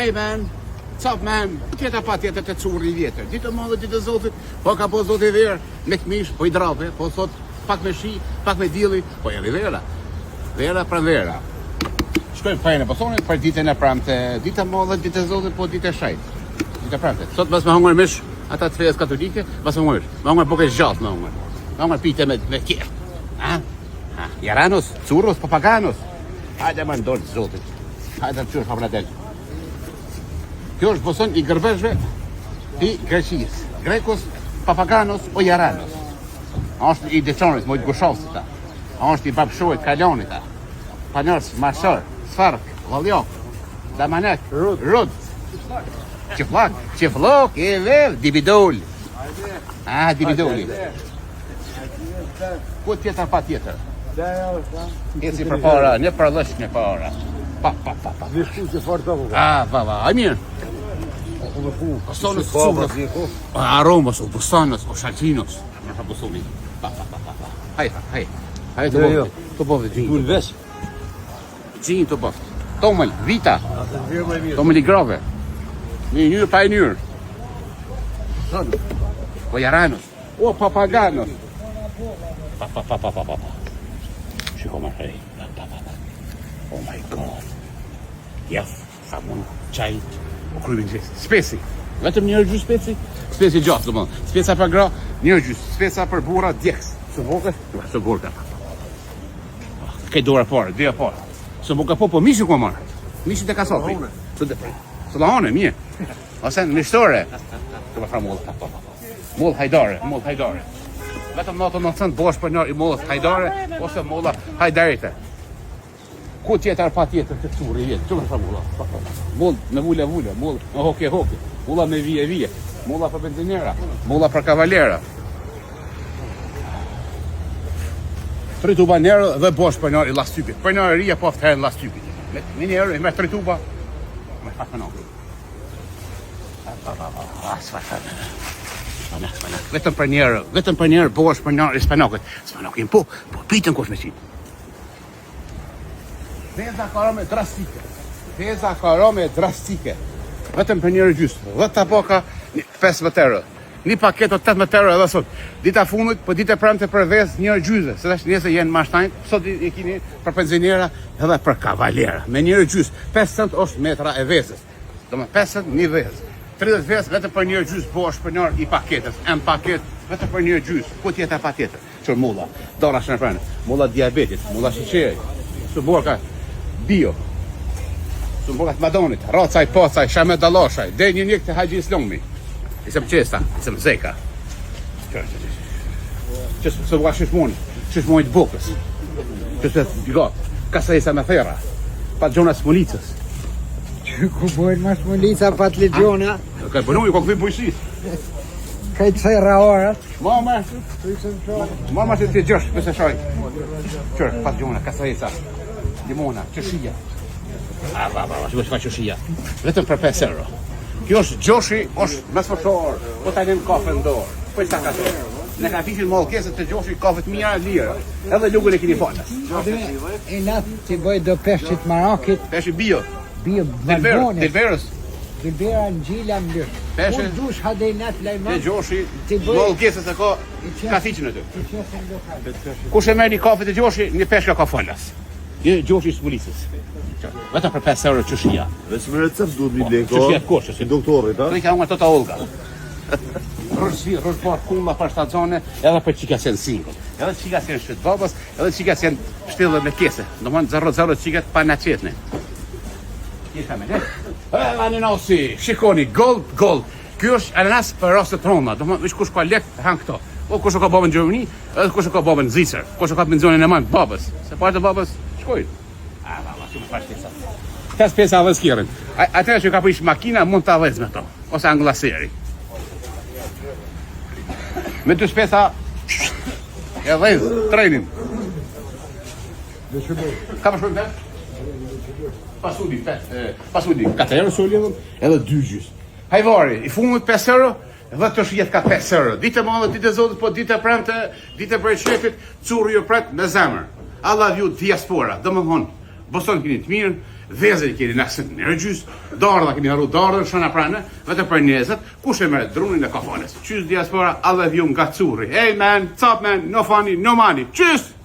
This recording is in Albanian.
Hey man, what's up man? Tjeta pa tjetër të curri vjetër. Ditë madhe, ditë zotit, po ka po zoti verë, me këmish, po i drape, po thot pak me shi, pak me dilli, po jeri vera. Vera pra vera. Shkojmë fajnë e posonit për ditën e pramte, ditë madhe, ditë zotit, po ditë e shajt. Ditë e pramte. Sot mas me hongër mish, ata të fejes katolike, mas me hongër buke zgjat me hongër. Me hongër pite me kjerë. Jaranos, curros, papaganos. Hajde më ndonë zotit. Hajde të qërë fabradel. Kjo është boson i gërbeshve i Greqis. Grekos, papaganos o jaranos. Është i deçonit, mojtë gushovsit ta. Është i babshojt, kalonit ta. Panërës, mashër, sfark, valjok, damanek, rud. Qiflok, e vev, dibidol. Dibidoli. Ku tjetër pa tjetër? Eci për para, një për lësh një para. Pa. Vishku që farë të vëgë. A mirë. Posonës curës, aromës, o bosanës, o shalqinos. Në ka bosoni. Pa. Hajde të bëvë gjinë. Dunë vesh. Gjinë të bëvë. Tomël, vita. Tomël i grave. Një njërë pa e njërë. O jaranos. O papaganos. Pa. Shiko më rrej. Oh my god. Jef, samun, qaj, o krybin gjesi. Spesi. Vetëm njërë gjysë spesi. Spesi gjatë, do mënë. Speca për gra, njërë gjysë. Speca për bura, djeks. Së voke? Së voke. Kaj dora parë, dhja parë. Së voke po mishin ku marë. Mishin të kasopi. Së lahone, mje. Ose në mishtore. Të më fra mullë. Mullë hajdare. Vetëm natën në cëndë bosh për njërë i mullës hajdare, ose mulla hajdarite. Ku tjetër pa tjetër të curi vjetë, që më shra mulla? Mullë me vulle, mullë me hoke, mulla me vije, mulla për benzinera, mulla për kavalera. 3 tuba njerë dhe bosh për njërë i lastypit. Për njërë rria po aftë herën lastypit. Me njerë, me 3 tuba, me fatë në Vetëm për njerë bosh për njerë i spanokët. Spanokin po pitën kush me qitë. Peza karome drastike. Vetëm për njerë gjysë. 10 boka, 15 euro. Një paketo 18 euro edhe sot. Dita fundit, po dita premte për vezë njërë gjyze. Se tash njëse jenë mashtajnë, sot i kini për benzinera edhe për kavalera. Me njërë gjysë. 5 cent është metra e vezës. Do me 5 cent një vezë. 30 vezë vetëm për njërë gjysë bosh për njërë i paketës. M paket vetëm për njërë gjysë. Ku tjetë e pa tjetër? Qërë mulla. Dora shë në frenë. Mulla diabetit. Mulla shiqeri. Së borka bio. Së borka të madonit. Racaj, pacaj, shame dalashaj. Dhe një njëk të hajgji islomi. Isëm qesta. Isëm zeka. Qësë së borka shishmoni të bukës. Qësë të gatë. Kasa isa me thera. Pa gjona smulicës. Ku bojnë mas mulica pat legjona. Kaj bënu i kokëvi bujësis. Kaj të thera orët. Mama që të gjësh, pëse shoj. Qërë, pat gjona, kasajesa, limona, qëshia. Që ka qëshia. Vetëm për 5 euro. Kjo është gjoshi, është mesfëshor, po ta njëm kafe në dorë. Po i sa ka të. Ne ka fishin mollë keset të gjoshi, kafe të mira, lirë. Edhe lugën e kini falës. E natë të bëj do peshqit marakit. Peshqit bio. Bio balbonet. Delverës. Delvera në gjila më lërë. Peshe. Unë dush hadej natë lajma. Te gjoshi, mollë keset e ka fiqin e të. Kush e merë një kafe të gjoshi, një peshka ka falas. Një gjoshi smulisës. Vetëm për 5 euro qëshia. Dhe së më recept duhet mi bleko. Qëshia të koshës. Doktorit, Të i ka unë të Olga. Rëshbar kulla për stacione, edhe për qika sen single. Edhe qika sen shqytë babës, edhe qika sen shtillë me kese. Do mënë 0-0 qikat pa në qetne. Kisha me ne? Ananasi, shikoni, gold. Kjo është ananas për rastet roma. Do mënë, kush ka lek, hanë këto. O kush ka babën në Gjermani, edhe kush ka babën në Zicër. Kush ka pensionin e majnë babës. Se partë e babës, shkojnë. Shumë pashtesa. 5 pesa avës kjerën. Atëra që ka prish makina, mund të avës me to. Ose anglaseri. Me 2 pesa, e dhejz, trenin. Ka për shumë të? Pasudi, 4 euro soli edhe 2 gjysë. Hajvari, i fundit 5 euro, edhe të shjet ka 5 euro. Dite madhe, dite zotit, po dite premte, dite për shefit, curri ju pret me zemër. I love you diaspora, dhe më thonë, Boson kini të mirën, vezë keni nasën nergjys, dardha keni harru dardhën shana pranë, vetë për njerëzit, kush e merr drunin e kafanes. Qysh diaspora, I love you nga Curri. Hey man, what's up man? No funny, no money. Tschüss.